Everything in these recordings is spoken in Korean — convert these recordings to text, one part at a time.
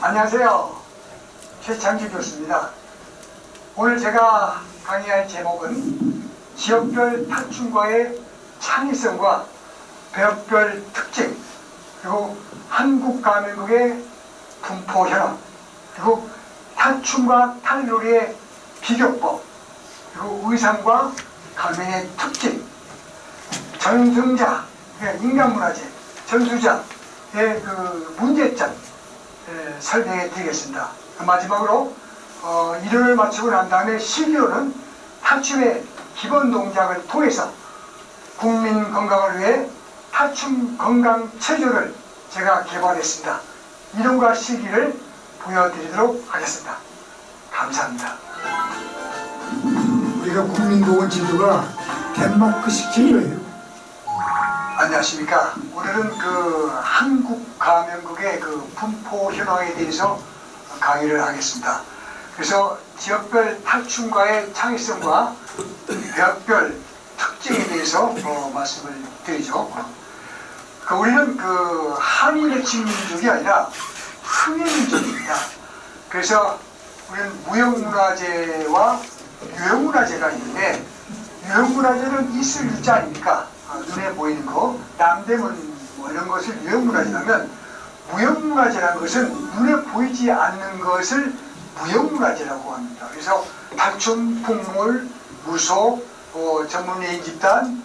안녕하세요. 최창규 교수입니다. 오늘 제가 강의할 제목은 지역별 탈춤과의 창의성과 배역별 특징, 그리고 한국 가면국의 분포 현황, 그리고 탈춤과 탈놀이의 비교법, 그리고 의상과 가면의 특징, 전승자, 인간문화재, 전수자의 그 문제점 설명해 드리겠습니다. 마지막으로 이론을 마치고 난 다음에 실기로는 탈춤의 기본 동작을 통해서 국민 건강을 위해 탈춤 건강 체조를 제가 개발했습니다. 이론과 실기를 보여드리도록 하겠습니다. 감사합니다. 우리가 국민보건 제도가 덴마크식 제도예요. 안녕하십니까. 오늘은 그 한국 가면국의 그 분포 현황에 대해서 강의를 하겠습니다. 그래서 지역별 탈춤과의 창의성과 배역별 특징에 대해서 말씀을 드리죠. 우리는 그 한인의 민족이 아니라 흥해민족입니다. 그래서 우리는 무형문화재와 유형문화재가 있는데, 유형문화재는 있을 유자 아닙니까? 눈에 보이는 거, 남대문 뭐 이런 것을 유형문화재라면, 무형문화재라는 것은 눈에 보이지 않는 것을 무형문화재라고 합니다. 그래서 탈춤, 풍물, 무소, 전문예인 집단,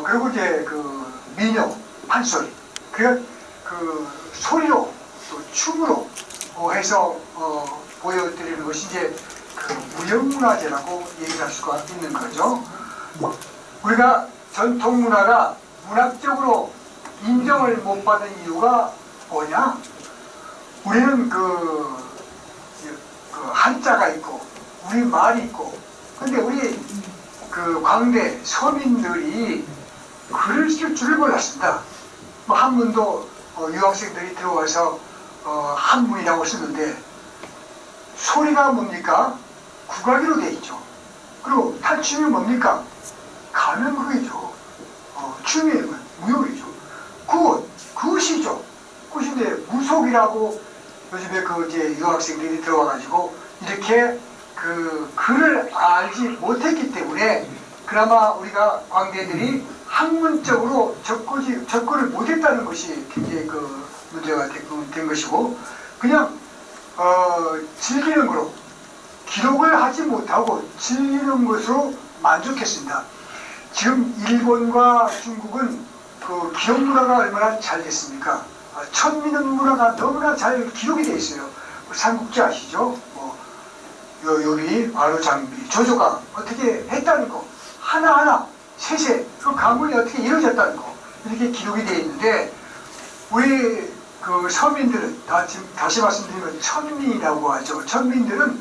그리고 이제 그 민요, 판소리, 그 소리로 또 춤으로 해서 보여드리는 것이 이제 그 무형문화재라고 얘기할 수가 있는 거죠. 우리가 전통 문화가 문학적으로 인정을 못 받은 이유가 뭐냐? 우리는 그 한자가 있고 우리 말이 있고, 근데 우리 그 광대 서민들이 글을 쓸 줄을 몰랐습니다. 뭐 한문도 유학생들이 들어와서 한문이라고 쓰는데, 소리가 뭡니까? 국악기로 돼 있죠. 그리고 탈춤이 뭡니까? 가면극이죠. 춤이 무용이죠. 굿이죠. 굿인데 무속이라고 요즘에 그 이제 유학생들이 들어와가지고 이렇게 그 글을 알지 못했기 때문에 그나마 우리가 광대들이 학문적으로 접근을 못했다는 것이 굉장히 그 문제가 된 것이고, 그냥 즐기는 거로, 기록을 하지 못하고 즐기는 것으로 만족했습니다. 지금 일본과 중국은 그 기록 문화가 얼마나 잘 됐습니까? 천민은 문화가 너무나 잘 기록이 되어 있어요. 삼국지 아시죠? 요리, 바로 장비, 조조가 어떻게 했다는 거, 하나하나 세세 그 가문이 어떻게 이루어졌다는 거, 이렇게 기록이 되어 있는데, 우리 그 서민들은 다시 말씀드리면 천민이라고 하죠. 천민들은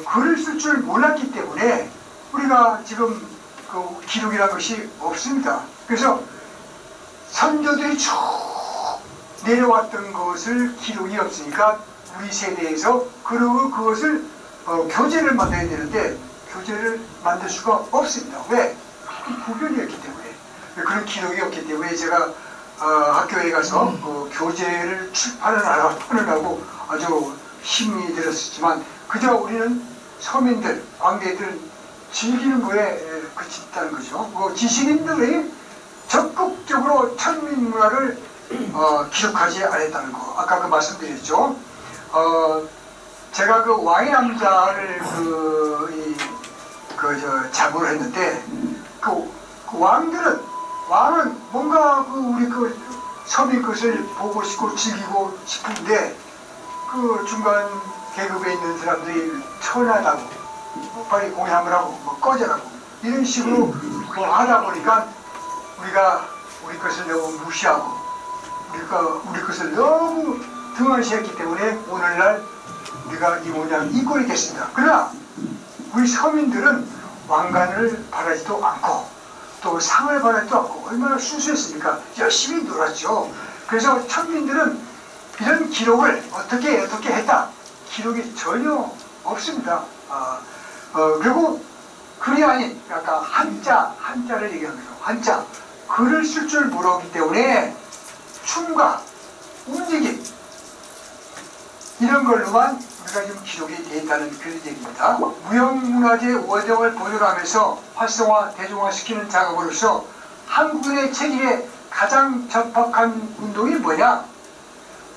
글을 쓸 줄 몰랐기 때문에 우리가 지금 그 기록이라는 것이 없습니다. 그래서 선조들이 쭉 내려왔던 것을 기록이 없으니까 우리 세대에서 그것을 교재를 만들어야 되는데 교재를 만들 수가 없습니다. 왜? 구별이었기 때문에, 그런 기록이 없기 때문에 제가 학교에 가서 교재를 출판하느라고 아주 힘이 들었었지만, 그저 우리는 서민들, 광대들은 즐기는 거에 그쳤다는 거죠. 지식인들이 적극적으로 천민 문화를 기록하지 않았다는 거, 아까 그 말씀드렸죠. 제가 그 왕의 남자를 자문을 했는데, 그 왕은 뭔가 우리 서민 것을 보고 싶고 즐기고 싶은데, 그 중간 계급에 있는 사람들이 천하다고, 빨리 공양을 하고, 꺼져라고, 이런 식으로 하다 보니까 우리가 우리 것을 너무 무시하고, 우리 것을 너무 등한시했기 때문에 오늘날 우리가 이 모양 이 꼴이 됐습니다. 그러나 우리 서민들은 왕관을 바라지도 않고 또 상을 바라지도 않고 얼마나 순수했습니까? 열심히 놀았죠. 그래서 천민들은 이런 기록을 어떻게 했다, 기록이 전혀 없습니다. 그리고 글이 아닌 아까 한자를 얘기하는 거죠. 한자, 글을 쓸 줄 모르기 때문에 춤과 움직임, 이런 걸로만 우리가 지금 기록이 되어 있다는 그런 얘기입니다. 무형문화재 원형을 보존하면서 활성화, 대중화시키는 작업으로서 한국인의 체질에 가장 적합한 운동이 뭐냐?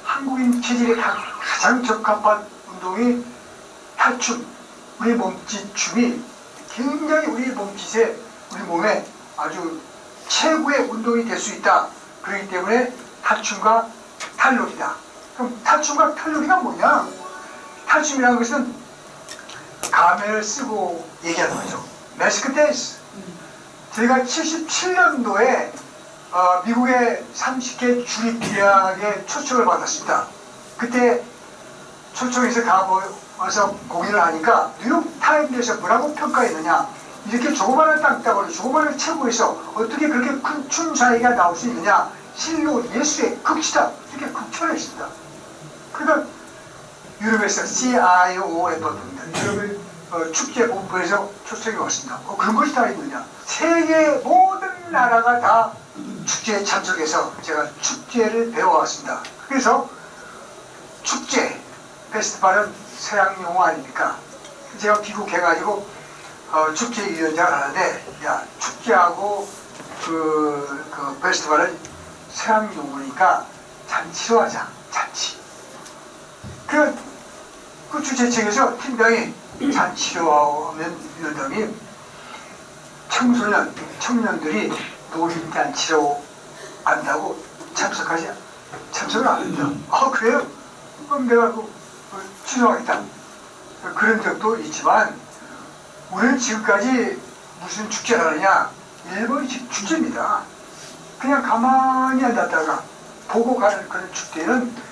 한국인 체질에 가장 적합한 운동이 탈춤, 우리 몸짓 춤이 굉장히 우리 몸짓에, 우리 몸에 아주 최고의 운동이 될 수 있다. 그렇기 때문에 탈춤과 탈놀이다. 그럼 탈춤과 탈놀이가 뭐냐? 탈춤이라는 것은 가면을 쓰고 얘기하는 거죠. 매스크 댄스. 제가 77년도에 미국의 30개 주립대학에 초청을 받았습니다. 그때 초청해서 가서 공연을 하니까 뉴욕타임즈에서 뭐라고 평가했느냐, 이렇게 조그마한 땅덩어리, 조그마한 체구에서 어떻게 그렇게 큰 춤사위가 나올 수 있느냐, 실로 예수의 극치다, 이렇게 극찬을 했습니다. 그러니까 유럽에서 CIOF입니다. 유럽의 축제본부에서 초청이 왔습니다. 그런 것이 다 있느냐, 세계 모든 나라가 다 축제에 참석해서 제가 축제를 배워왔습니다. 그래서 축제, 페스티벌은 서양 용어 아닙니까? 제가 귀국해가지고 축제위원장을 하는데, 야, 축제하고 그 페스티벌은 서양 용어니까 잔치로 하자, 잔치. 그 주최측에서 팀장이 잔치로 하면 위원장이 청년들이 노인잔치로 안다고 참석을 안 합니다. 그래요? 그럼 내가 취소하겠다. 그런 적도 있지만, 우리는 지금까지 무슨 축제를 하느냐, 일본식 축제입니다. 그냥 가만히 앉았다가 보고 가는 그런 축제는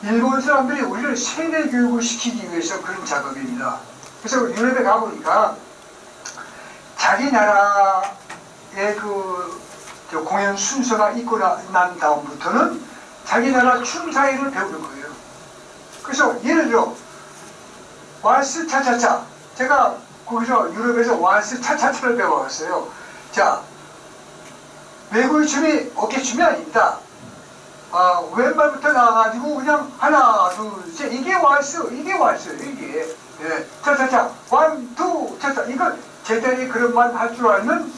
일본 사람들이 우리를 세대 교육을 시키기 위해서 그런 작업입니다. 그래서 유럽에 가보니까 자기 나라의 공연 순서가 있고 난 다음부터는 자기 나라 춤사위를 배우는 거예요. 그래서 예를 들어 왈스 차차차, 제가 거기서 유럽에서 왈스 차차차를 배워왔어요. 자, 외국의 춤이 어깨춤이 아닙니다. 왼발부터 나와가지고 그냥 하나 둘 셋, 이게 왈스예요. 이게 예. 차차차, 원, 투, 차차. 이거 제자리 그릇만 할 줄 알면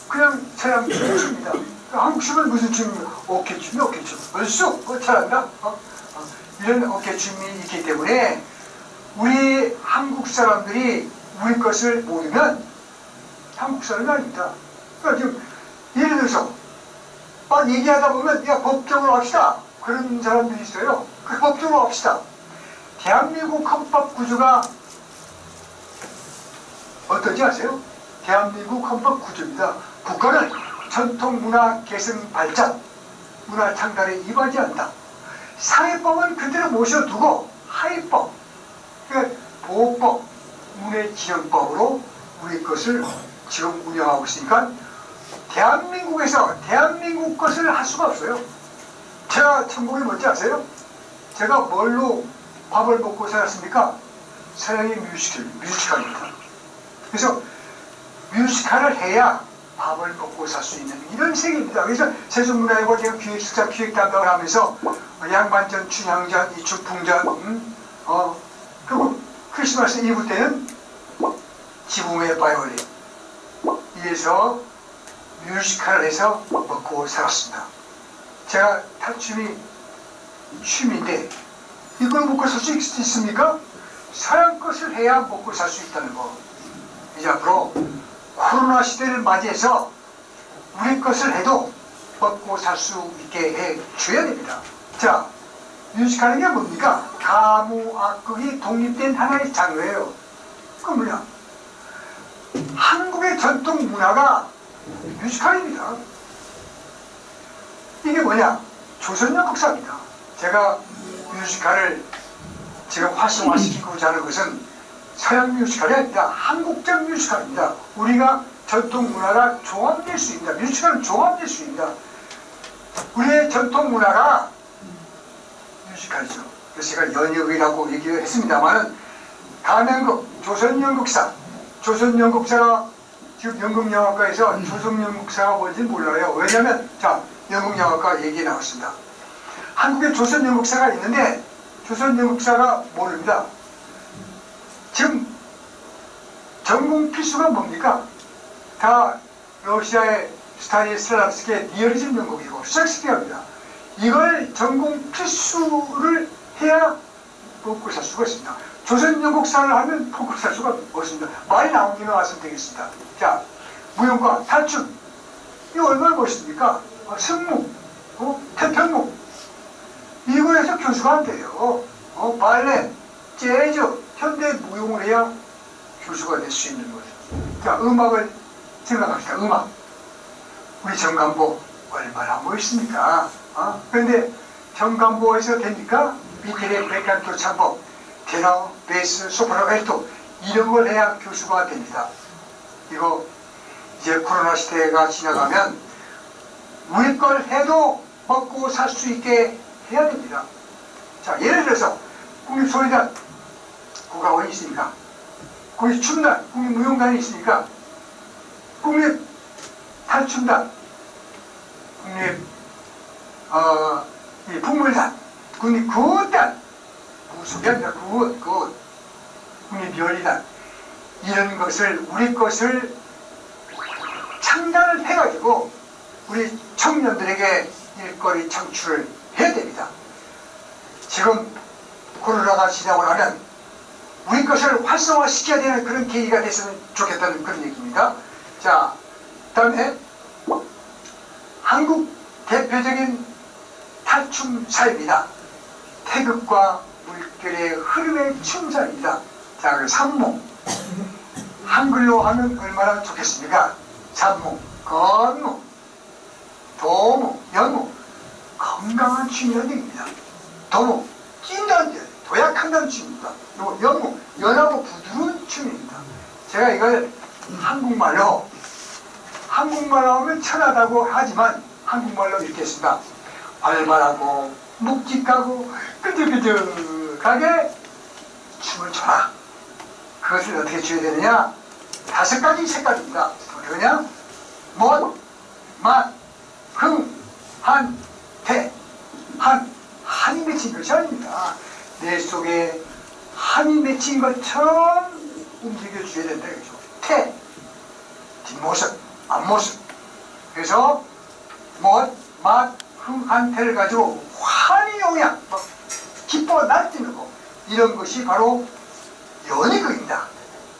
그냥 서양 춤입니다. 한국 춤은 무슨 춤이에요? 어깨춤. 얼쑤 잘한다. 이런 어깨춤이 있기 때문에 우리 한국 사람들이 우리 것을 모르면 한국 사람이 아닙니다. 그러니까 지금 예를 들어서 얘기하다 보면, 야, 법적으로 합시다, 그런 사람들이 있어요. 그 법적으로 합시다. 대한민국 헌법 구조가 어떤지 아세요? 대한민국 헌법 구조입니다. 국가는 전통 문화 계승 발전, 문화 창달에 임하지 않는다. 사회법은 그대로 모셔두고 하위법, 그러니까 보호법, 문해지정법으로 우리 것을 지금 운영하고 있으니까 대한민국에서 대한민국 것을 할 수가 없어요. 제가 천국이 뭔지 아세요? 제가 뭘로 밥을 먹고 살았습니까? 서양의 뮤지컬입니다. 그래서 뮤지컬을 해야 밥을 먹고 살 수 있는 이런 세계입니다. 그래서 세종문화회관 제가 기획실장 기획 담당을 하면서 양반전, 춘향전, 이춘풍전, 그리고 크리스마스 이브 때는 지붕의 바이올린, 이에서 뮤지컬을 해서 먹고 살았습니다. 제가 탈춤이 취미인데 이걸 먹고 살 수 있습니까? 서양 것을 해야 먹고 살 수 있다는 거. 이제 앞으로 코로나 시대를 맞이해서 우리 것을 해도 먹고 살 수 있게 해 줘야 됩니다. 자, 뮤지컬은 게 뭡니까? 가무, 악극이 독립된 하나의 장르예요. 그 뭐냐? 한국의 전통 문화가 뮤지컬입니다. 이게 뭐냐? 조선역 역사입니다. 제가 뮤지컬을 지금 활성화시키고자 하는 것은 서양 뮤지컬이 아닙니다. 한국적 뮤지컬입니다. 우리가 전통 문화가 종합될 수 있습니다. 뮤지컬은 종합될 수 있습니다. 우리의 전통 문화가 뮤지컬이죠. 그래서 제가 연역이라고 얘기를 했습니다만은 가명극, 조선연극사, 조선연극사가 지금 연극영화과에서 조선연극사가 뭔지 몰라요. 왜냐면 자, 연극영화과 얘기 나왔습니다. 한국에 조선연극사가 있는데 조선 영국사가 모릅니다. 지금 전공 필수가 뭡니까? 다 러시아의 스타니슬라브스키의 리얼리즘 연극이고 셰익스피어입니다. 이걸 전공 필수를 해야 먹고 살 수가 있습니다. 조선 영국사를 하면 먹고 살 수가 없습니다. 말이 나온 김에 와서 되겠습니다. 자, 무용과 탈춤. 이거 얼마나 멋있습니까? 승무, 태평무. 이거에서 교수가 안 돼요. 발레, 재즈, 현대 무용을 해야 교수가 될 수 있는 거죠. 자, 음악을 생각합시다. 음악. 우리 정간보 얼마나 멋있습니까? 그런데 정간보에서 됩니까? 밑에 백간토 창법, 테너, 베이스, 소프라노, 엘토 이런 걸 해야 교수가 됩니다. 이거 이제 코로나 시대가 지나가면 우리 걸 해도 먹고 살 수 있게 해야 됩니다. 자, 예를 들어서 국립소리단 국가원이 있으니까, 국립춤단, 국립무용단이 있으니까, 국립탈춤단, 국물단, 국립굿단, 무소비합니다. 국립별리단 이런 것을 우리 것을 창단을 해가지고 우리 청년들에게 일거리 창출을 해야 됩니다. 지금 코로나가 지나고 나면 우리 것을 활성화시켜야 되는 그런 계기가 됐으면 좋겠다는 그런 얘기입니다. 자, 다음에 한국 대표적인 탈춤사입니다. 태극과 물결의 흐름의 춤사입니다. 자, 그 산모. 한글로 하면 얼마나 좋겠습니까? 산모, 건모, 도모, 연모. 건강한 춤이라는 얘기입니다. 도모, 찐다는 도약한다는 춤입니다. 그리고 연모, 연하고 부드러운 춤입니다. 제가 이걸 한국말로 하면 천하다고 하지만 한국말로 읽겠습니다. 활발하고 묵직하고 끄덕끄덕하게 춤을 춰라. 그것을 어떻게 춰야 되느냐? 5가지 색깔입니다. 그냥 멋, 맛, 흥, 한, 태. 한이 맺힌 것이 아닙니다. 내 속에 한이 맺힌 것처럼 움직여줘야 된다. 그죠? 태, 뒷모습, 앞모습. 그래서 멋, 맛, 흥, 한, 태를 가지고 환희 용양, 기뻐 날뛰는 거. 이런 것이 바로 연희극입니다.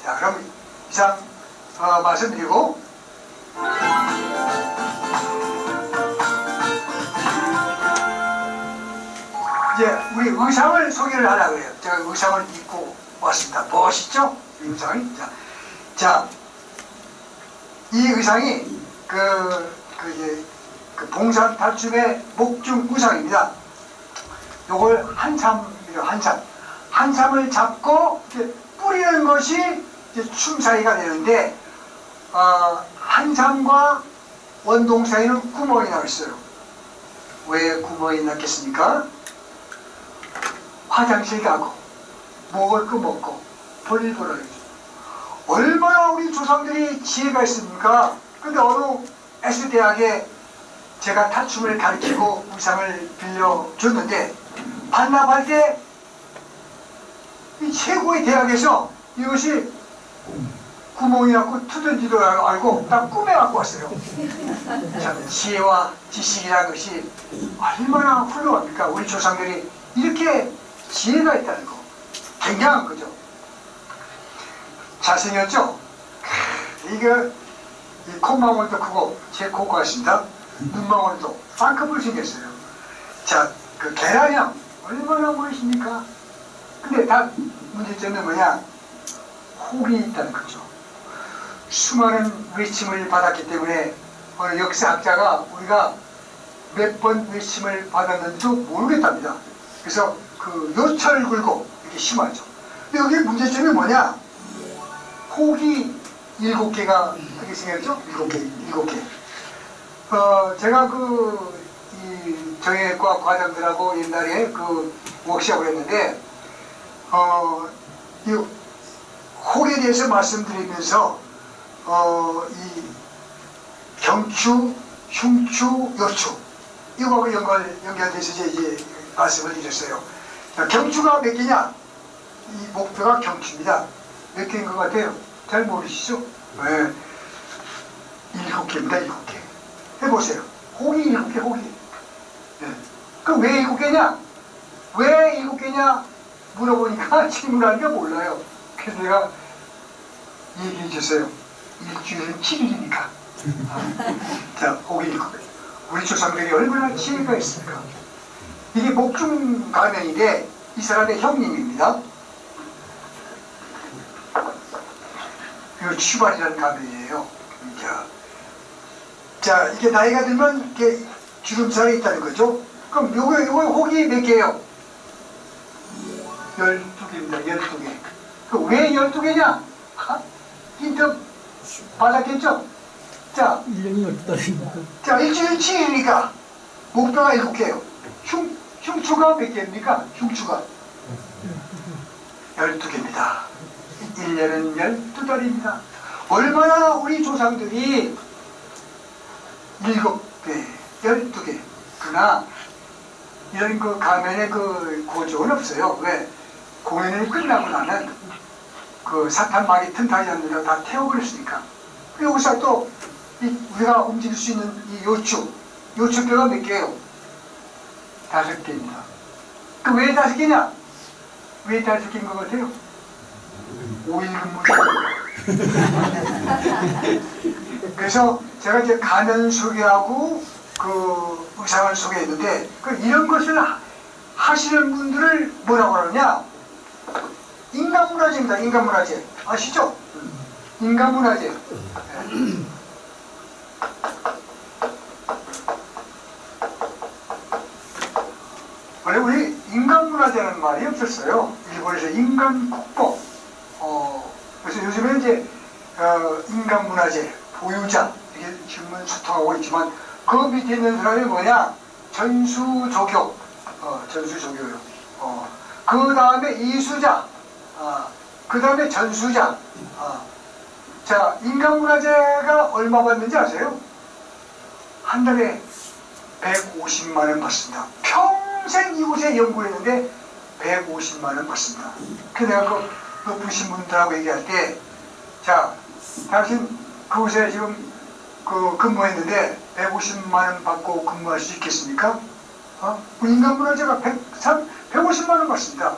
자, 그럼 이상 말씀드리고 이제 우리 의상을 소개를 하려고 해요. 제가 의상을 입고 왔습니다. 멋있죠? 이 의상이. 자, 이 의상이 봉산 탈춤의 목중 의상입니다. 요걸 한삼이래요. 한삼을 잡고 이렇게 뿌리는 것이 이제 춤 사이가 되는데, 한삼과 원동 사이는 구멍이 나 있어요. 왜 구멍이 났겠습니까? 화장실 가고 먹을 거 먹고 볼일 보러 가죠. 얼마나 우리 조상들이 지혜가 있습니까? 근데 어느 S대학에 제가 탈춤을 가르치고 의상을 빌려줬는데 반납할 때 이 최고의 대학에서 이것이 구멍이 났고 투든지도 알고 딱 꿈에 갖고 왔어요. 참 지혜와 지식이라는 것이 얼마나 훌륭합니까? 우리 조상들이 이렇게 지혜가 있다는 거 굉장한 거죠. 잘생겼죠? 이게 이 콧망울도 크고 제 코 같습니다. 눈망울도 쌍꺼풀 생겼어요. 자, 그 계란형 얼마나 멋있습니까? 근데 다 문제점은 뭐냐? 혹이 있다는 거죠. 수많은 외침을 받았기 때문에 어느 역사학자가 우리가 몇 번 외침을 받았는지도 모르겠답니다. 그래서 그 요철굴고 이렇게 심하죠. 근데 여기 문제점이 뭐냐? 혹이 7개가 이렇게 생겼죠? 7개. 제가 이 정형외과 과장들하고 옛날에 그 워크숍을 했는데, 이 혹에 대해서 말씀드리면서, 이 경추, 흉추, 요추, 이거하고 연결돼서 이제 말씀을 드렸어요. 자, 경추가 몇 개냐? 이 목표가 경추입니다. 몇 개인 것 같아요? 잘 모르시죠? 네. 7개입니다. 7개. 해보세요. 혹이 7개, 혹이. 네. 그럼 왜 7개냐? 왜 7개냐? 물어보니까 질문하는 게 몰라요. 그래서 내가 얘기해 줬어요. 일주일은 7일이니까. 자, 혹이 7개. 우리 조상들이 얼마나 지혜가 있을까? 이게 목중 가면인데 이 사람의 형님입니다. 이거 추발이라는 가면이에요. 자, 이게 나이가 들면 이게 주름살이 있다는 거죠. 그럼 요거 혹이 몇 개예요? 12개입니다. 12개. 왜 12개냐? 힌트 받았겠죠? 자, 1년이 12달이니까. 자, 일주일 7일이니까 목표가 7개예요. 흉추가 몇 개입니까? 흉추가 12개입니다. 1년은 12달입니다. 얼마나 우리 조상들이 7배, 12개. 그러나 이런 그 가면의 그 고적은 없어요. 왜? 공연이 끝나고 나면 그 사탄 말이 틈타지 않는다고 다 태워버렸으니까. 그리고 여기서 또 우리가 움직일 수 있는 이 요추뼈가 몇 개예요? 5개입니다. 그 왜 5개냐? 왜 5개인 것 같아요? 5일 근무. 그래서 제가 이제 가면 소개하고 그 의상을 소개했는데 이런 것을 하시는 분들을 뭐라고 하느냐? 인간문화재입니다. 인간문화재. 아시죠? 인간문화재. 네. 원래 우리 인간문화재라는 말이 없었어요. 일본에서 인간국보. 그래서 요즘에 이제 인간문화재 보유자 이게 지금은 소통하고 있지만 그 밑에 있는 사람이 뭐냐? 전수조교. 전수조교요. 그 다음에 이수자. 그 다음에 전수자. 자, 인간문화재가 얼마 받는지 아세요? 한 달에 150만 원 받습니다. 평생 이곳에 연구했는데 150만 원 받습니다. 그래서 내가 그 높으신 분들하고 얘기할 때, 자, 당신 그곳에 지금 근무했는데 150만 원 받고 근무할 수 있겠습니까? 인간문화재가 150만 원 받습니다.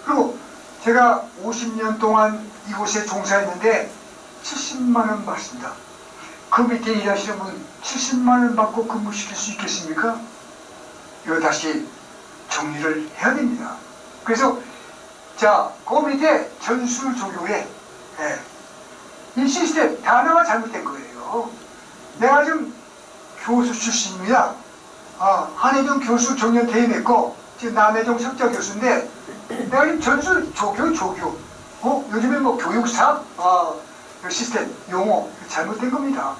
그리고 제가 50년 동안 이곳에 종사했는데 70만 원 받습니다. 그 밑에 일하시는 분 70만 원 받고 근무시킬 수 있겠습니까? 이거 다시 정리를 해야 됩니다. 그래서 자, 그 밑에 전수조교에 이 시스템 단어가 잘못된 거예요. 내가 지금 교수 출신입니다. 한혜정 교수 정년 퇴임했고 지금 남혜정 석좌 교수인데 내가 지금 전수조교 요즘에 뭐 교육사 시스템 용어 잘못된 겁니다.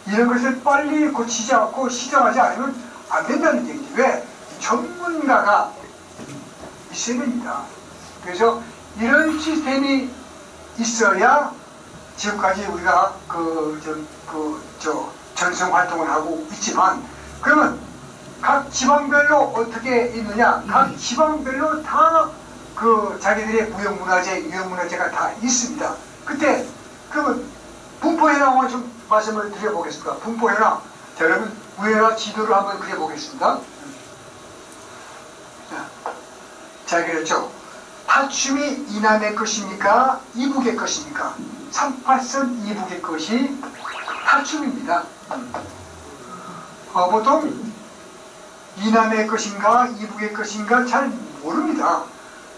이런 것을 빨리 고치지 않고 시정하지 않으면 안 된다는 얘기지. 왜? 전문가가 있어야 됩니다. 그래서 이런 시스템이 있어야 지금까지 우리가 전승 활동을 하고 있지만, 그러면 각 지방별로 어떻게 있느냐? 각 지방별로 다 자기들의 무형문화재, 유형문화재가 다 있습니다. 그때 그러면 분포현황을 좀 말씀을 드려보겠습니다. 분포현황. 자, 여러분 위에다 지도를 한번 그려보겠습니다. 자, 그랬죠. 탈춤이 이남의 것입니까? 이북의 것입니까? 38선 이북의 것이 탈춤입니다. 보통 이남의 것인가 이북의 것인가 잘 모릅니다.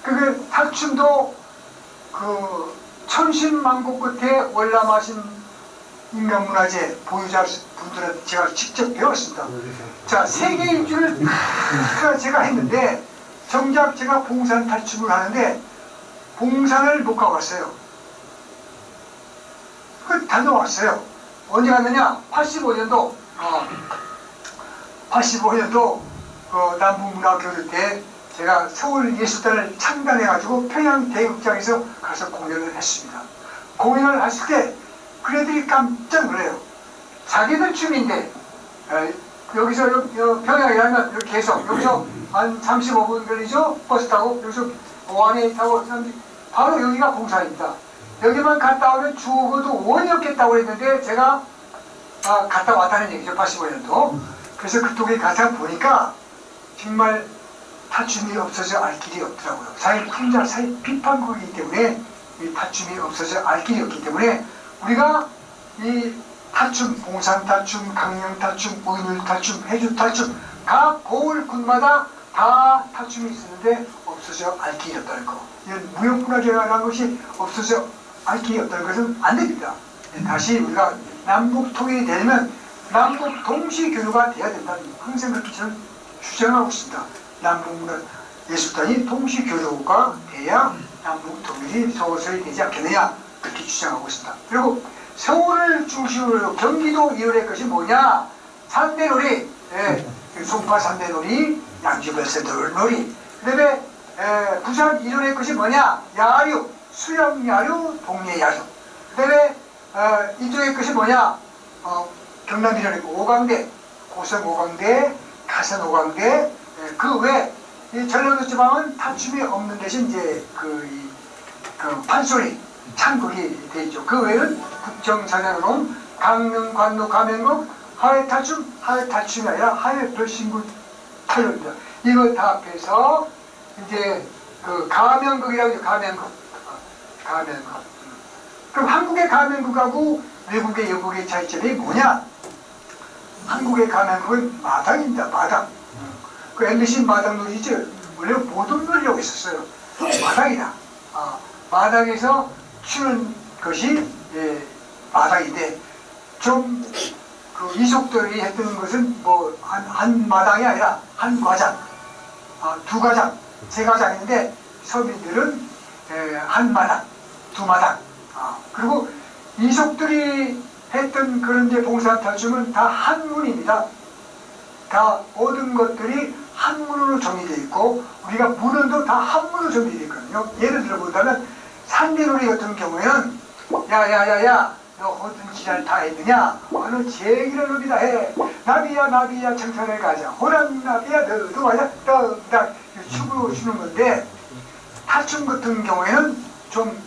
그게 탈춤도 천신만고 끝에 월남하신 인간문화재 보유자 분들한테 제가 직접 배웠습니다. 자, 세계 일주를 제가 했는데 정작 제가 봉산 탈춤을 하는데 봉산을 못 가봤어요. 다녀왔어요. 언제 갔느냐? 85년도 85년도 남북문화교류 때 제가 서울예술단을 창단해가지고 평양대극장에서 가서 공연을 했습니다. 공연을 했을 때 그애들이 깜짝 놀래요. 자기들 춤인데 여기서 평양이라면 이렇게 해서 여기서 한 35분 걸리죠? 버스 타고 여기서 원에 타고 바로 여기가 공사입니다. 여기만 갔다 오면 죽어도 원이 없겠다고 했는데 제가 갔다 왔다는 얘기죠. 85년도. 그래서 그쪽에 가서 보니까 정말 타춤이 없어져 알 길이 없더라고요. 사회 풍자, 사회 비판국이기 때문에 이 타춤이 없어져 알 길이 없기 때문에 우리가 이 타춤, 봉산타춤, 강령타춤, 의눌타춤, 해주타춤 각 고을 군마다 다 타춤이 있었는데 없어져 알 길이 없다는 거. 이런 무형문화재라는 것이 없어져 알 길이 없다는 것은 안 됩니다. 다시 우리가 남북 통일이 되면 남북 동시 교류가 돼야 된다는 항상 그렇게 저는 주장하고 있습니다. 남북문화 예술단이 동시 교류가 돼야 남북 통일이 서서히 되지 않겠느냐 그렇게 주장하고 있습니다. 그리고 서울을 중심으로 경기도 이룰 것이 뭐냐? 산대놀이, 송파 산대놀이, 양주별새놀이. 그다음에 부산 이룰 것이 뭐냐? 야류, 수영야류, 동해야류. 그다음에 이쪽의 것이 뭐냐? 경남 이룰 오광대, 고성 오광대, 가산 오광대. 그 외 이 전라도 지방은 타춤이 없는 대신 이제 그 판소리, 창극이 돼 있죠. 그 외에는 국정사장으로 강릉, 관로, 가면국, 하회타춤, 하회타춤이 아니라 하회별신구 타령입니다. 이거 다 합해서 이제 그 가면국이라고 하죠. 가면국. 그럼 한국의 가면국하고 외국의 영국의 차이점이 뭐냐? 한국의 가면국은 마당입니다. 마당. 그 MBC 마당놀이죠. 원래 모둠놀이라고 있었어요. 마당이다. 마당에서 추는 것이 마당인데 좀 그 이속들이 했던 것은 뭐 한 마당이 아니라 한 과장, 두 과장, 세 과장인데 서민들은 한 마당, 두 마당. 그리고 이속들이 했던 그런 데 봉사탈춤은 다 한문입니다. 다 모든 것들이 한문으로 정의되어 있고 우리가 문헌도 다 한문으로 정의되어 있거든요. 예를 들어 본다면 산대놀이 같은 경우에는 야야야야 너 어떤 지랄 다 했느냐? 너 제기를 놈이다 해. 나비야 청산을 가자. 호랑나비야 너도 와자. 떡딱 춤으로 추는 건데 타춤 같은 경우에는 좀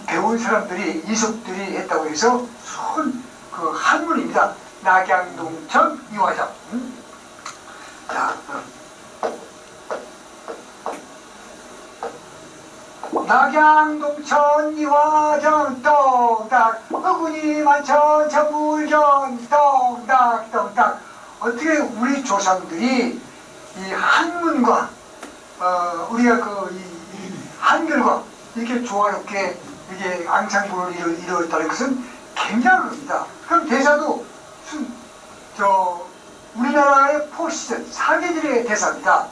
배운 사람들이 이속들이 했다고 해서 그 한문입니다. 낙양동천 이화정. 자, 낙양동천 이화정 똥딱 어구니 만천 천불견 똥딱 어떻게 우리 조상들이 이 한문과 우리가 이 한글과 이렇게 조화롭게 이게 앙상블을 이루었다는 것은 굉장한 겁니다. 그럼 대사도 우리나라의 포시즌 사계절의 대사입니다.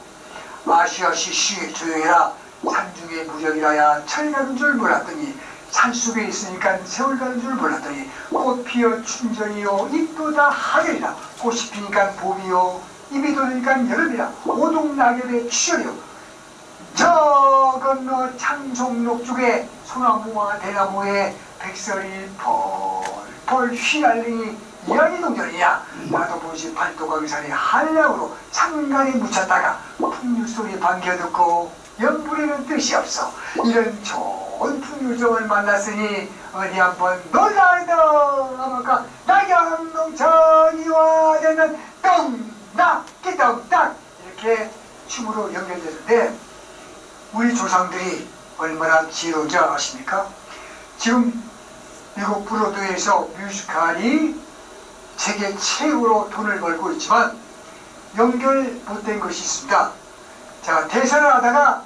아시아시 조용해라. 산중에 무정이라야 철 가는 줄 몰랐더니 산속에 있으니까 세월 가는 줄 몰랐더니 꽃 피어 춘전이요 이쁘다 하늘이라. 꽃이 피니까 봄이요 입이 도니까 여름이라. 오동낙엽의 추절이요 저 건너 창송록 쪽에 소나무와 대나무에 백설이 펄펄 휘날리니 이안이 동전이냐. 나도 보시 팔도강산이 한량으로 창간에 묻혔다가 풍류소리 반겨 듣고 연부리는 뜻이 없어. 이런 좋은 풍류종을 만났으니 어디 한번 놀라이다 하니까 낙양동천 이화되는 똥낙기똥딱 이렇게 춤으로 연결되는데 우리 조상들이 얼마나 지혜로운지 아십니까? 지금 미국 브로드웨이에서 뮤지컬이 세계 최고로 돈을 벌고 있지만 연결 못된 것이 있습니다. 자, 대사를 하다가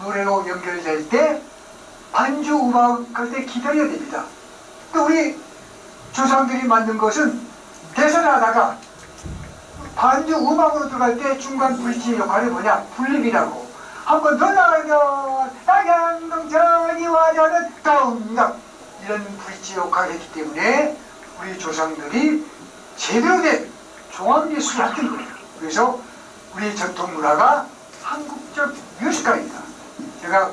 노래로 연결될 때 반주 음악 할 때 기다려야 됩니다. 또 우리 조상들이 만든 것은 대사를 하다가 반주 음악으로 들어갈 때 중간 브릿지 역할이 뭐냐? 불립이라고. 한번 더 나가면 낙양동천이 와자는 똥덕 이런 브릿지 역할을 했기 때문에 우리 조상들이 제대로 된 종합예술을 했던 거예요. 그래서 우리 전통문화가 한국적 뮤지컬입니다. 제가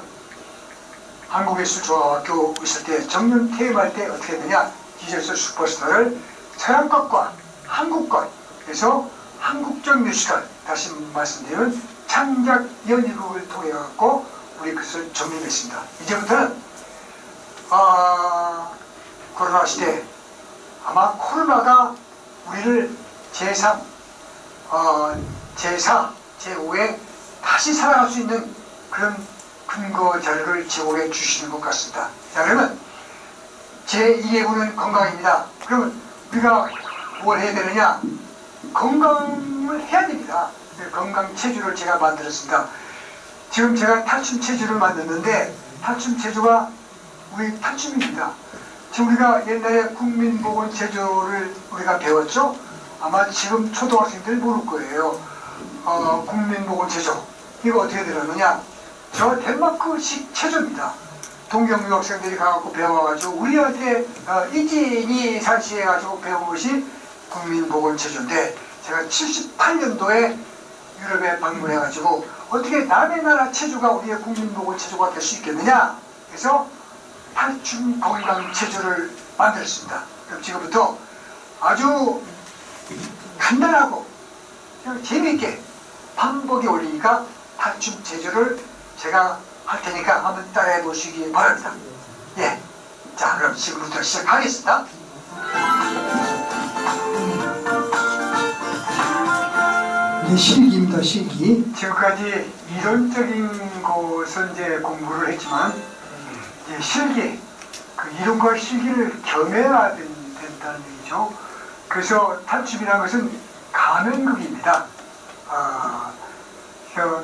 한국예술조합학교 있을 때 정년 퇴임할 때 어떻게 했느냐. 디저스 슈퍼스타를 서양 것과 한국 것 그래서 한국적 뮤지컬, 다시 말씀드리면 창작 연극을 통해 갖고 우리 그것을 정립했습니다. 이제부터는 코로나 시대, 아마 코로나가 우리를 제3, 제4, 제5에 다시 살아갈 수 있는 그런 근거 자료를 제공해 주시는 것 같습니다. 자, 그러면 제2의 군은 건강입니다. 그러면 우리가 뭘 해야 되느냐? 건강을 해야 됩니다. 건강 체조를 제가 만들었습니다. 지금 제가 탈춤 체조를 만들었는데 탈춤 체조가 우리 탈춤입니다. 지금 우리가 옛날에 국민보건 체조를 우리가 배웠죠? 아마 지금 초등학생들 모를 거예요. 국민보건 체조. 이거 어떻게 들었느냐? 저 덴마크식 체조입니다. 동경 유학생들이 가갖고 배워가지고 우리한테 이진이 산시해가지고 배운 것이 국민보건 체조인데 제가 78년도에 유럽에 방문해가지고 어떻게 남의 나라 체조가 우리의 국민보건 체조가 될 수 있겠느냐? 그래서 탈춤 건강 체조를 만들었습니다. 그럼 지금부터 아주 간단하고 재미있게 반복이 올리니까 탈춤 체조를 제가 할 테니까 한번 따라해 보시기 바랍니다. 예. 자, 그럼 지금부터 시작하겠습니다. 이게 실기입니다, 실기. 지금까지 이론적인 것은 이제 공부를 했지만 이제 실기, 그 이론과 실기를 겸해야 된다는 얘기죠. 그래서 탈춤이라는 것은 가면극입니다.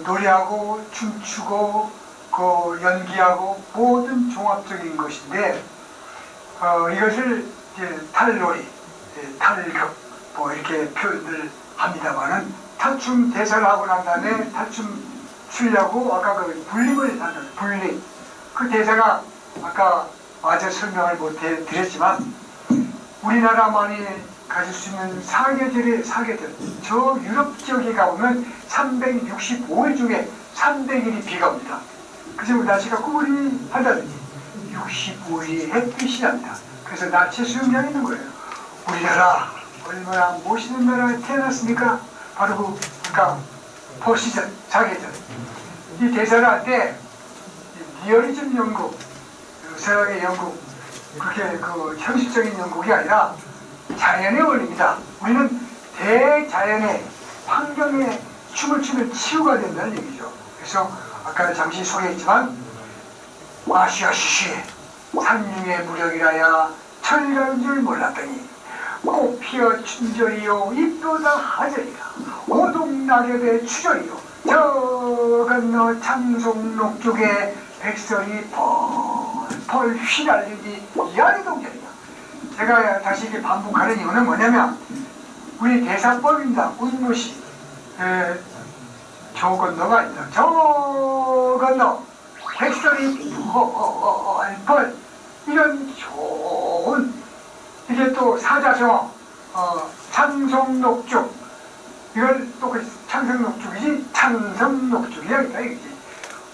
노래하고 춤추고 그 연기하고 모든 종합적인 것인데 이것을 이제 탈놀이, 탈극 뭐 이렇게 표현을 합니다만은 탈춤 대사를 하고 난 다음에 탈춤 추려고 아까 그 불림을 하는 불림 그 대사가 아까 마저 설명을 못 해드렸지만 우리나라만이 가질 수 있는 사계절의 사계절 저 유럽 지역에 가보면 365일 중에 300일이 비가 옵니다. 그래서 날씨가 꾸물이 한다든지 65일이 햇빛이 납니다. 그래서 나체 수영장이 있는 거예요. 우리나라 얼마나 멋있는 나라에 태어났습니까? 바로 그 그러니까 포시즌, 사계절. 이 대사를 할 때 리얼리즘 연극, 서양의 연극, 그렇게 그 형식적인 연극이 아니라 자연의 원리입니다. 우리는 대자연의 환경에 춤을 추면 치유가 된다는 얘기죠. 그래서 아까 잠시 소개했지만 와시아시시 산중의 무력이라야 철가는 줄 몰랐더니 꽃 피어 춘절이요 잎도다 하절이라 오동낙엽의 추절이요 저 건너 창송록 쪽에 백설이 펄펄 휘날리니 이하리동절이야. 제가 다시 이렇게 반복하는 이유는 뭐냐면 우리 대사법입니다. 운무시 저 건너가 있다. 저 건너 백설이 펄펄 이런 좋은 이게 또 사자성어 창성녹죽 이걸 또 그 창성녹죽이지 창성녹죽이야 이거지.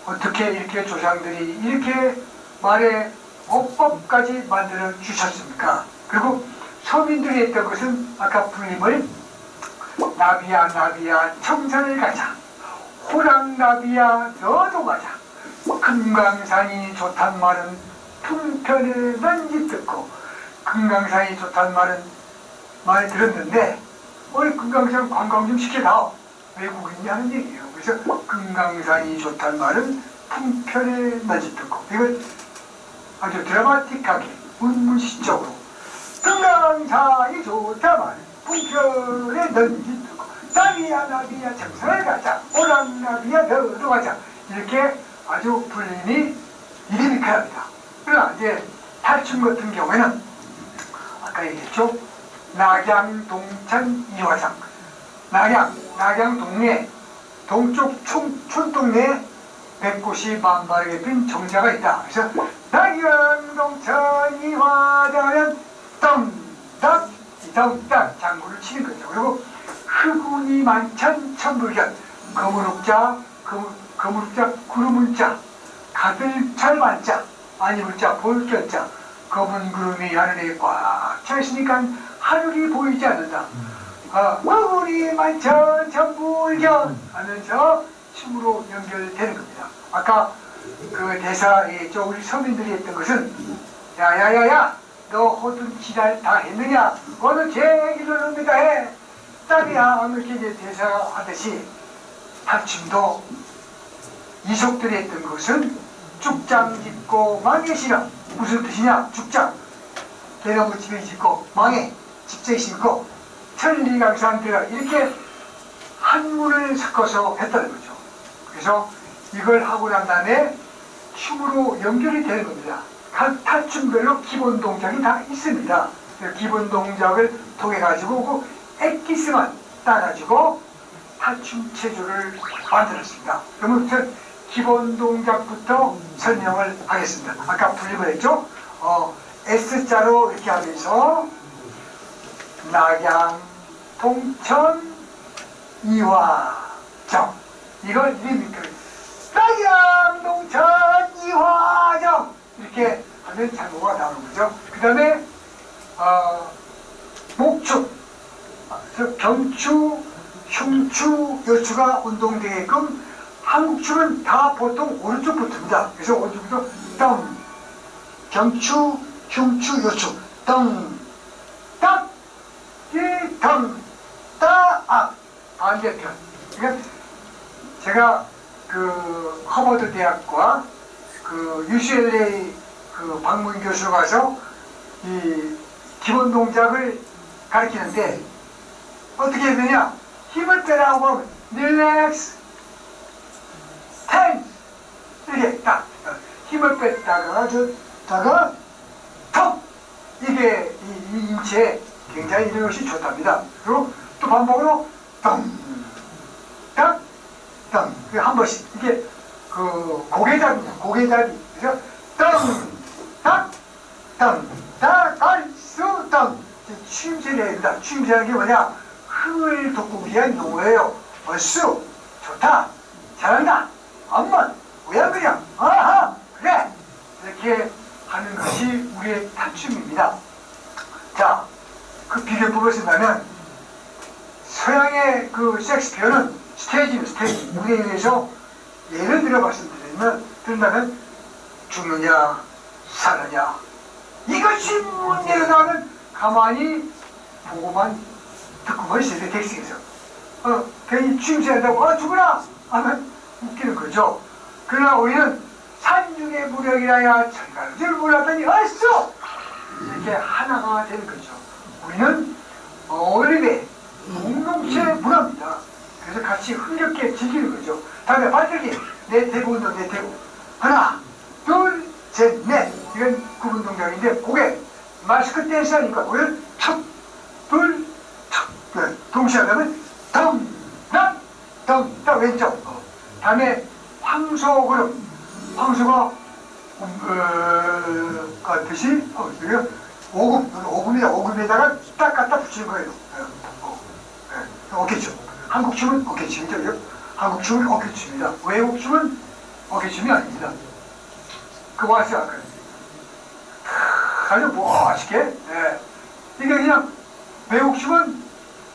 어떻게 이렇게 조상들이 이렇게 말에 어법까지 만들어 주셨습니까? 그리고 서민들이 했던 것은 아까 불림을 나비야 나비야 청산을 가자 호랑나비야 너도 가자 금강산이 좋단 말은 풍편을 난지 듣고 금강산이 좋단 말은 많이 들었는데 금강산 관광 좀 시켜다 외국인이 하는 얘기예요. 그래서 금강산이 좋단 말은 풍편의 난지 듣고 이걸 아주 드라마틱하게 운문시적으로 금강산이 좋단 말은 풍편의 난지 듣고 나비야 나비야 청산을 가자 오랑나비야 너도 가자 이렇게 아주 불림이 리리컬합니다. 그러나 이제 탈춤 같은 경우에는 아까 얘기했죠. 낙양 동천 이화상 낙양 동네 동쪽 촌동네에 백꽃이 만발하게 핀 정자가 있다. 그래서 낙양 동천 이화장은 덩닥 이덩닥 장구를 치는 거죠. 그리고 흑운이 만찬 천불견 거무룩자 구름운자 가들철 만자 아니물자 볼견자 검은 구름이 하늘에 꽉 차 있으니까 하늘이 보이지 않는다. 우리 만천 전불견 하면서 춤으로 연결되는 겁니다. 아까 그 대사에 우리 서민들이 했던 것은 야야야야 너 호든 지랄 다 했느냐? 너는 제 얘기를 놈이다 해. 딸이야. 이렇게 이제 대사하듯이 탈춤도 이속들이 했던 것은 죽장 짓고 망에 신어. 무슨 뜻이냐? 죽장. 대나무 집에 짓고 망에 집에 신고 천리강산대가 이렇게 한문을 섞어서 했다는 거죠. 그래서 이걸 하고 난 다음에 춤으로 연결이 되는 겁니다. 각 탈춤별로 기본 동작이 다 있습니다. 그 기본 동작을 통해 가지고 그 엑기스만 따가지고 탈춤 체조를 만들었습니다. 그러면 우선 기본 동작부터 설명을 하겠습니다. 아까 분립을 했죠? S자로 이렇게 하면서 낙양, 동천, 이화정 이걸 이름입니다. 낙양, 동천, 이화정 이렇게 하면 장구가 나오는 거죠. 그 다음에 목축, 경추, 흉추, 요추가 운동되게끔 한국춤은 다 보통 오른쪽부터입니다. 그래서 오른쪽부터 덩, 경추, 흉추, 요추, 덩, 딱, 덩, 따, 반대편. 그러니까 제가 그 허버드 대학과 그 UCLA 그 방문 교수로 가서 이 기본 동작을 가르치는데 어떻게 해야 되냐? 힘을 빼라고 하면 릴렉스, 텐스 이렇게 딱 힘을 뺐다가 줬다가 턱 이게 이 인체에 굉장히 이런 것이 좋답니다. 그리고 또 반복으로 덩, 딱, 덩 한 번씩 이게 그 고개잡이냐 고개잡이 그래서 덩, 딱, 덩, 딱, 갈수 덩 추임새를 해야 된다. 추임새라는 게 뭐냐? 흥을 돋구기 위한 용어예요. 얼쑤 좋다 잘한다 암만 왜 안 그냥 아하 그래 이렇게 하는 것이 우리의 탈춤입니다. 자, 그 비교법을 쓴다면 서양의 그 셰익스피어는 스테이지 무대 위에서 예를 들어 말씀드린다면 죽느냐 사느냐 이것이 문제로 나오면 가만히 보고만 듣고만 있어야 돼. 객석에서 괜히 취임새한다고 죽으라 하면 웃기는 거죠. 그러나 우리는 산중의 무력이라야 천가를 줄 몰랐더니 얼쑤 이렇게 하나가 되는 거죠. 우리는 어린애 공동체의 문화입니다. 그래서 같이 흥겹게 즐기는 거죠. 다음에 발들기 내태고 운동 내태고 하나 둘 셋 넷 이건 구분 동작인데 고개 마스크 댄스 하니까 우리는 척둘 척 동시에 하면 덩 난 덩 딱 왼쪽 다음에 황소그룹 황소가 같듯이 오금입니다. 오금에다가 딱 갖다 붙이는 거예요. 어깨춤. 한국춤은 어깨춤이죠. 한국춤은 어깨춤입니다. 외국춤은 어깨춤이 아닙니다. 그거 아세요? 아주 멋있게. 이게 그냥 외국춤은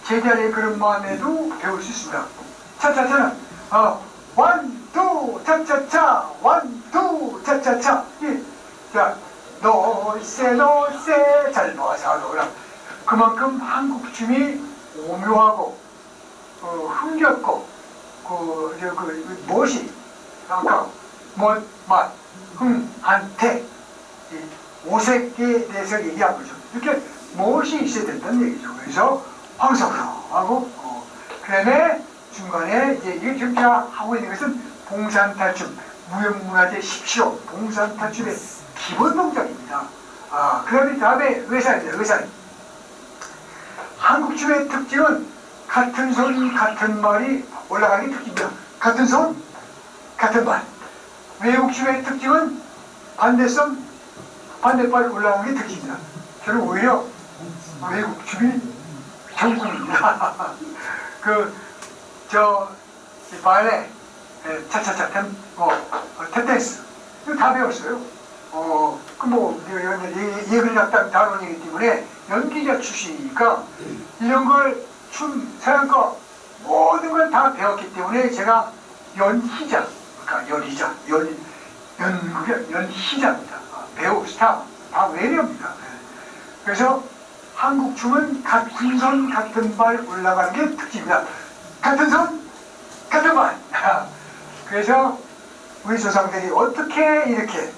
제자리의 그런 마음에도 배울 수 있습니다. 차차차는 원, 투, 차차차, 원, 투, 차차차. 자, 놀세, 잘 봐서 놀아. 그만큼 한국춤이 오묘하고, 흥겹고, 멋이, 아까, 맛, 한태, 오색에 대해서 얘기한 거죠. 이렇게 멋이 있어야 된다는 얘기죠. 그래서 황석으로 하고, 그 다음에 중간에 이제 이게 지금 제가 하고 있는 것은 봉산탈춤, 무형문화재 10조 봉산탈춤의 기본 동작입니다. 그 다음에 외산입니다. 외산. 한국춤의 특징은 같은 손, 같은 말이 올라가기 특징입니다. 같은 손, 같은 말. 외국춤의 특징은 반대손, 반대발 올라가기 특징입니다. 저는 오히려 외국춤이 전공입니다. 발레, 차차차, 탭댄스, 이거 다 배웠어요. 예글 작단 단원이기 때문에 연기자 출신이니까 이런 걸 춤, 서양 거 모든 걸 다 배웠기 때문에 제가 연희자, 그러니까 연희자입니다. 배우, 스타, 다 외래입니다. 그래서 한국 춤은 같은 손, 같은 발 올라가는 게 특징입니다. 같은 손, 같은 발. 그래서 우리 조상들이 어떻게 이렇게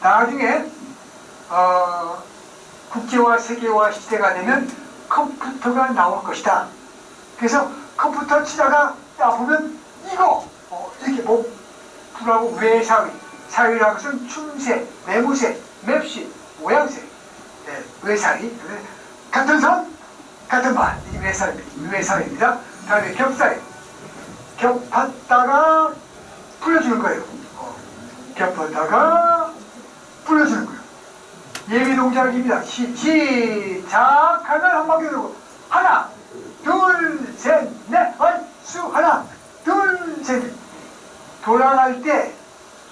나중에 국제화, 세계화 시대가 되면 컴퓨터가 나올 것이다. 그래서 컴퓨터 치다가 보면 이거 이렇게 뭐 불하고 외사위, 사위라고 것은 춤새, 매무새, 맵시, 모양새, 외사위, 같은 손, 같은 발, 이게 외사위입니다. 다음에 겹사위, 겹쳤다가 풀어주는 거예요. 겹쳤다가 풀어주는 거예요. 예비 동작입니다. 시작 하면 한 바퀴 돌고 하나, 둘, 셋, 넷, 얼쑤 하나, 둘, 셋. 돌아갈 때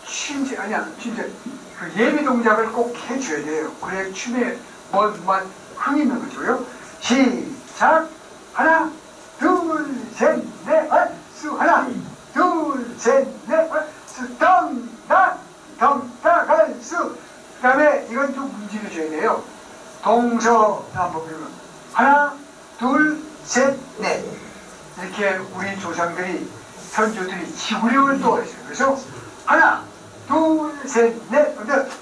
춤제 그 예비 동작을 꼭 해줘야 돼요. 그래 춤에 뭔 흥이 있는 거죠. 시작 하나, 둘, 셋, 넷, 얼쑤 하나, 둘, 셋, 넷, 얼쑤 덩다 얼쑤. 그 다음에 이건 좀 움직여줘야 돼요. 동서 한번 보면 하나, 둘, 셋, 넷. 이렇게 우리 조상들이 선조들이 지구력을 또 했어요. 그래서 하나, 둘, 셋, 넷.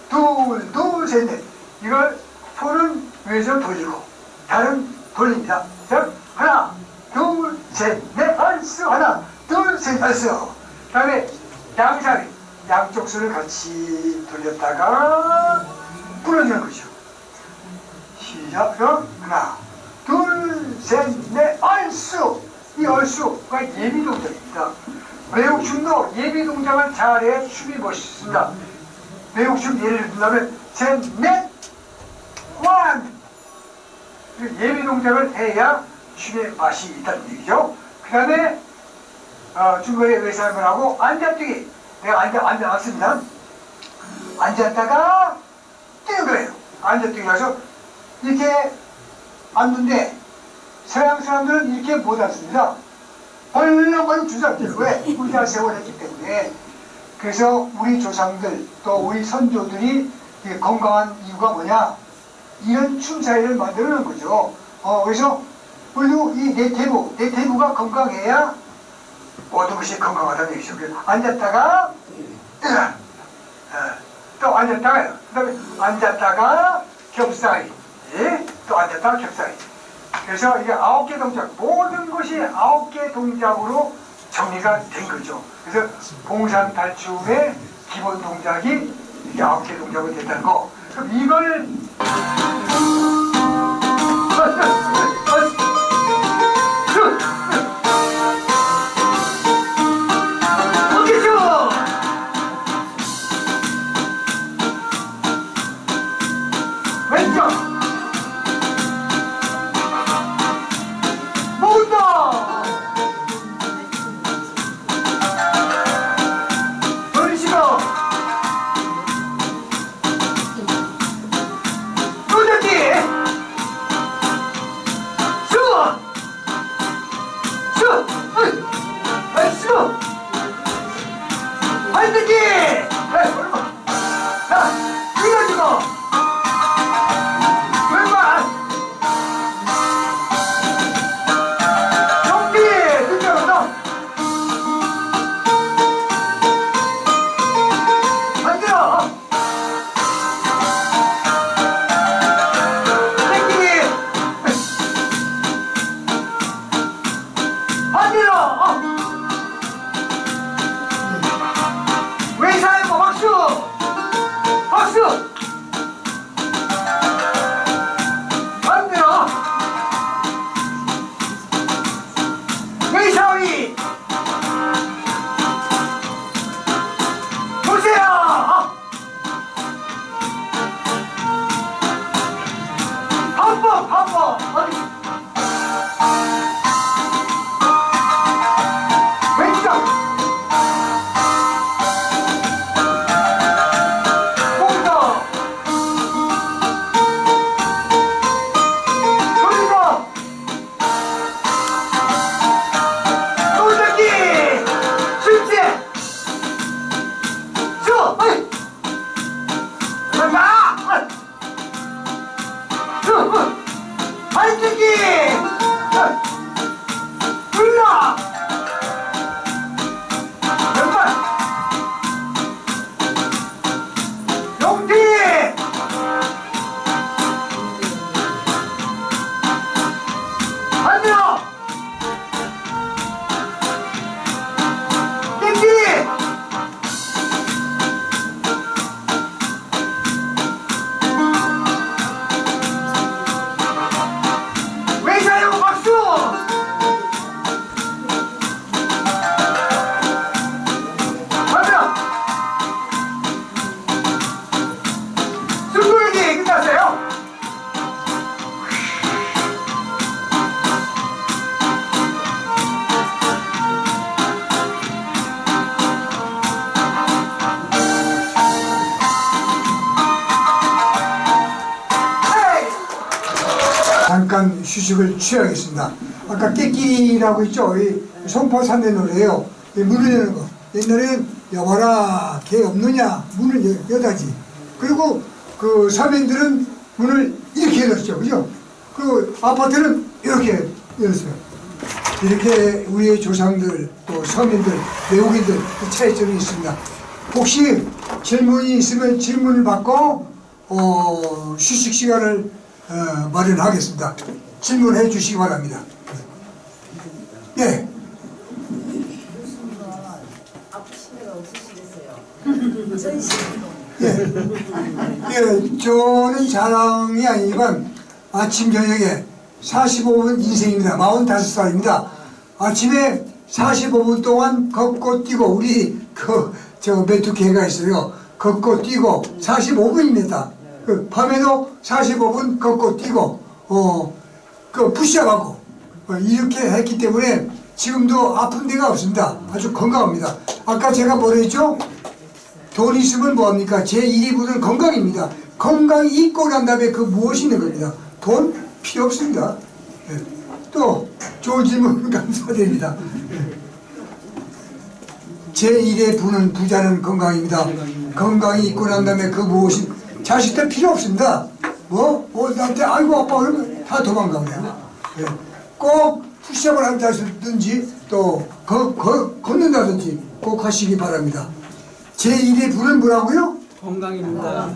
둘, 셋, 넷. 이걸 손은 위에서 돌리고 다른 돌립니다. 자, 하나, 둘, 셋, 넷, 얼쑤 하나, 둘, 셋, 얼쑤. 그 다음에 양사리, 양쪽 손을 같이 돌렸다가 부러지는 거죠. 시작. 그럼 하나, 둘, 셋, 넷, 얼쑤. 이 얼쑤가 예비 동작입니다. 외국춤도 예비 동작을 잘해야 춤이 멋있습니다. 외국춤 예를 든다면 셋, 넷, 원. 예비 동작을 해야 춤의 맛이 있다는 얘기죠. 그 다음에 중간에 외상을 하고 앉아뛰기. 내가 앉아왔습니다. 앉았다가 뛰는 거예요. 앉아뛰기라서 이렇게 앉는데 서양 사람들은 이렇게 못 앉습니다. 벌렁벌렁 주저앉아요. 왜? 우리가 세월했기 때문에. 그래서 우리 조상들 또 우리 선조들이 건강한 이유가 뭐냐? 이런 춤 사이를 만들어 놓은 거죠. 그래서 우리도 이 내태부가 건강해야 모든 것이 건강하다는 얘기죠. 앉았다가 또 앉았다가요. 그 다음에 앉았다가 겹사이, 또 앉았다가 겹사이. 그래서 이게 9개 동작, 모든 것이 9개 동작으로 정리가 된 거죠. 그래서 봉산탈춤의 기본 동작이 이게 9개 동작으로 된다는 거. 그럼 이걸 왼쪽 모은다 돌리시고 돌렸지 슈 반드기 이거지고 발뜨기 불러 연말 용띠 한명 땡기 외사용 박수 한명 승부욕이 끝났어요. 잠깐 휴식을 취하겠습니다. 아까 깨끼라고 있죠? 이 송포 산대 노래예요. 이 문을 여는 거. 옛날에는 여봐라 개 없느냐 문을 여다지. 그리고 그 서민들은 문을 이렇게 열었죠, 그죠? 그리고 아파트는 이렇게 열었어요. 이렇게 우리의 조상들 또 서민들 외국인들 그 차이점이 있습니다. 혹시 질문이 있으면 질문을 받고 휴식 시간을 마련하겠습니다. 질문해 주시기 바랍니다. 예. 아프시면 없으시겠어요? 예, 저는 자랑이 아니지만 아침 저녁에 45분 인생입니다. 45살입니다. 아침에 45분 동안 걷고 뛰고 우리 저 메뚜기가 있어요. 걷고 뛰고 45분입니다. 그 밤에도 45분 걷고 뛰고 그 푸시업하고 이렇게 했기 때문에 지금도 아픈 데가 없습니다. 아주 건강합니다. 아까 제가 뭐라 했죠? 돈 있으면 뭐합니까? 제1위부는 건강입니다. 건강이 있고 난 다음에 그 무엇이 있는 겁니다. 돈 필요 없습니다. 예. 또 좋은 질문 감사드립니다. 제1의 부는 부자는 건강입니다. 건강이 있고 난 다음에 그 무엇이 자식들 필요 없습니다. 나한테 아이고 아빠 그러면 다 도망가 그래요. 예. 꼭 푸시업을 한다든지 또 걷는다든지 꼭 하시기 바랍니다. 제1의 부는 뭐라고요? 건강입니다.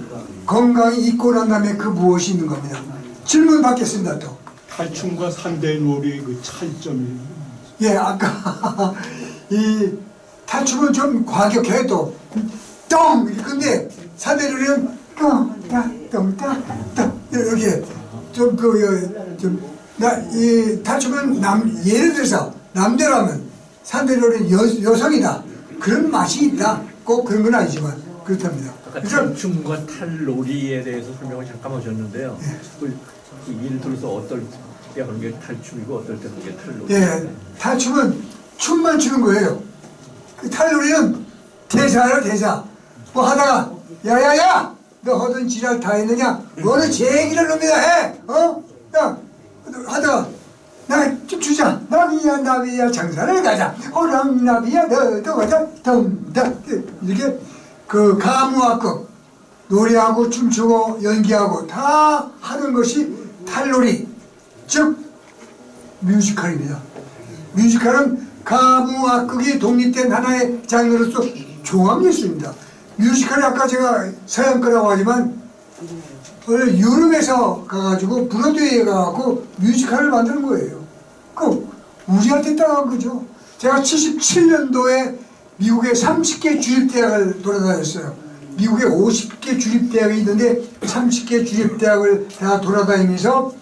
건강이 있고 난 다음에 그 무엇이 있는 겁니다. 질문 받겠습니다. 또. 탈춤과 산대놀이의 그 차이점이. 예, 아까 이 탈춤은 좀 과격해요. 또 똥! 근데 산대놀이는 똥 이렇게 이 탈춤은 예를 들어서 남자라면 산대놀이는 여성이다 그런 맛이 있다 꼭 그런 건 아니지만 그렇답니다. 탈춤과 탈놀이에 대해서 설명을 잠깐 하셨는데요. 예. 그 예를 들어서 어떨 때 하는 게 탈춤이고 어떨 때 하는 게 탈놀이. 예, 탈춤은 춤만 추는 거예요. 그 탈놀이는 대사예요, 대사. 뭐 하다가 야야야 너 하던 지랄 다 했느냐? 너는 제 얘기를 놈이다 해. 야 하다가 나 좀 주자. 나비야 장사를 가자. 호랑나비야 너도 가자. 덩덩 이렇게 그 가무악극 노래하고 춤추고 연기하고 다 하는 것이 탈놀이 즉 뮤지컬입니다. 뮤지컬은 가무악극이 독립된 하나의 장르로서 종합예술입니다. 뮤지컬이 아까 제가 서양 거라고 하지만 원래 유럽에서 가가지고 브로드웨이에 가갖고 뮤지컬을 만드는 거예요. 그 우리한테 따라간 거죠. 제가 77년도에 미국의 30개 주립대학을 돌아다녔어요. 미국에 50개 주립대학이 있는데 30개 주립대학을 다 돌아다니면서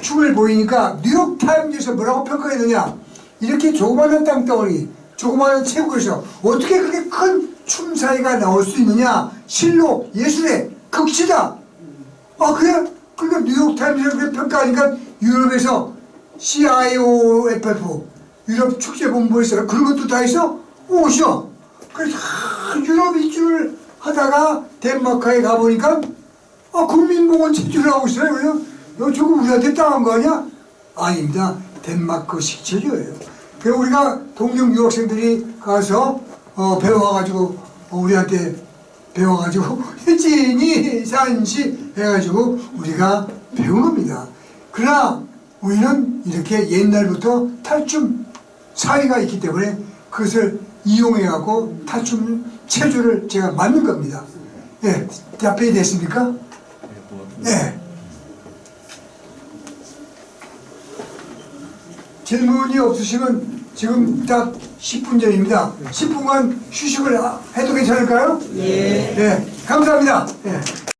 춤을 보이니까 뉴욕타임즈에서 뭐라고 평가했느냐, 이렇게 조그마한 땅덩어리 조그마한 체육에서 어떻게 그렇게 큰 춤사위가 나올 수 있느냐, 실로 예술의 극치다. 아 그래? 그러니까 뉴욕타임즈에서 그렇게 평가하니까 유럽에서 CIOFF 유럽 축제본부에서 그런 것도 다 있어? 오셔. 그래서 유럽 일주를 하다가 덴마크에 가보니까 국민공원 체조를 하고 있어요. 그래서 너 저거 우리한테 따온 거 아니야? 아닙니다. 덴마크식 체조예요. 그래서 우리가 동경 유학생들이 가서 배워가지고 우리한테 배워가지고 찐이 산시 해가지고 우리가 배운 겁니다. 그러나 우리는 이렇게 옛날부터 탈춤 사회가 있기 때문에 그것을 이용해갖고 탈춤 체조를 제가 만든 겁니다. 예, 답변이 됐습니까? 예. 질문이 없으시면 지금 딱 10분 전입니다. 10분간 휴식을 해도 괜찮을까요? 예. 예. 감사합니다. 예.